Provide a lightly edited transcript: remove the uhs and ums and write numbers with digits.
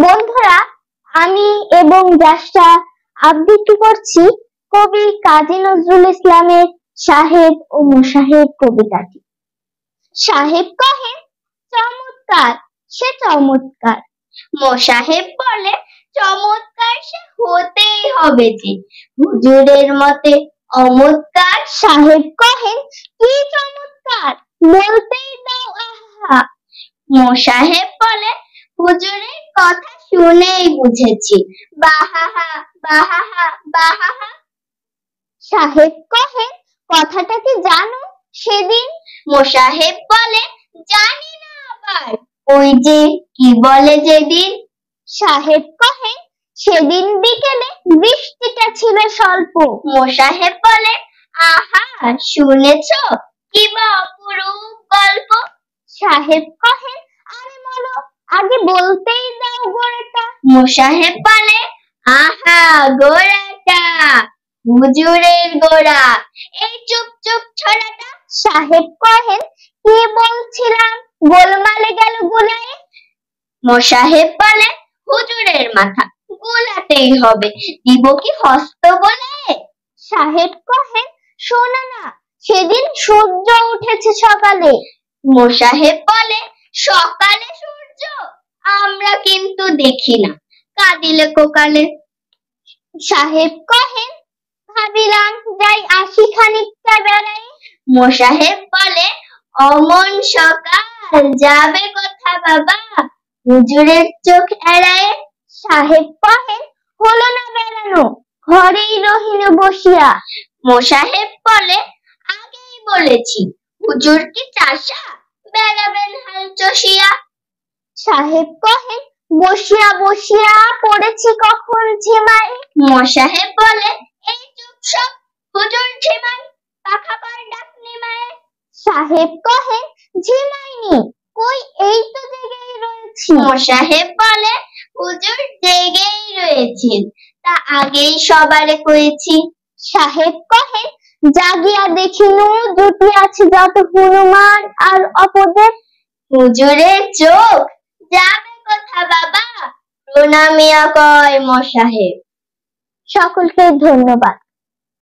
বন্ধুরা, আমি এবং যাশরা আবৃত্তি করছি কবি কাজী নজরুল ইসলামের সাহেব ও মোসাহেব কবিতাটি। সাহেব কহেন চমৎকার সে চমৎকার, মোসাহেব বলে চমৎকার সে হতেই হবে যে, হুজুরের মতে অমৎকার। সাহেব কহেন কি চমৎকার, বলতেই দাও আহা। মোসাহেব বলে হুজুরের কথা শুনেই বুঝেছি, বাহাহা বাহাহা বাহাহা। সাহেব কহেন কথাটা কি জানো সেদিন? মোসাহেব বলে জানি না আবার, ওই যে কি বলে যেদিন। সাহেব কহেন সেদিন বিকেলে বৃষ্টিটা ছিল স্বল্প। মোসাহেব বলে আহা শুনেছ কি বা অপরূপ গল্প। সাহেব কহেন আরে বলো, আগে বলতেই দাও গোড়াটা। মোসাহেব বলে আহা গোড়াটা হুজুরের গোড়া, এই চুপ চুপ ছড়াটা। সাহেব কহেন কি বলছিলাম গোলমালে গেল গুলায়। মোসাহেব বলে হুজুরের মাথা গোলাতেই হবে, দিব কি হস্ত গোলায়। সাহেব কহেন শোনো না, সেদিন সূর্য উঠেছে সকালে। মোসাহেব বলে সকালে সূর্য আমরা কিন্তু দেখি না, কাঁদিলে কোকালে। সাহেব কহেন ভাবিলাম যাই আসি খানিকটা বেড়াই। মোসাহেব বলে অমন সকাল যাবে কথা বাবা, হুজুরের চোখ এড়ায়। সাহেব কহেন হলো না বেড়ানো, ঘরেই রহিল বসিয়া। মোসাহেব বলে আগেই বলেছি হুজুর কি চাষা, বেড়াবেন হাল চষিয়া। সাহেব কহেন বসিয়া বসিয়া পড়েছি কখন ঝিমায়। মোসাহেব বলে এই চুপ সব, হুজুর ঝিমায়, পাখাবার ডাক নিমায়। সাহেব কহেন ঝিমাইনি, কই এই তো জেগেই রয়েছি। মোসাহেব বলে হুজুর জেগেই রয়েছেন, তা আগেই সবারে কয়েছি। সাহেব কহেন জাগিয়া দেখিনু জুটিয়াছে যত হনুমান আর অপদেব। হুজুরের চোখ যাবে কথা বাবা, প্রণামিয়া কয় মোসাহেব। সকলকে ধন্যবাদ।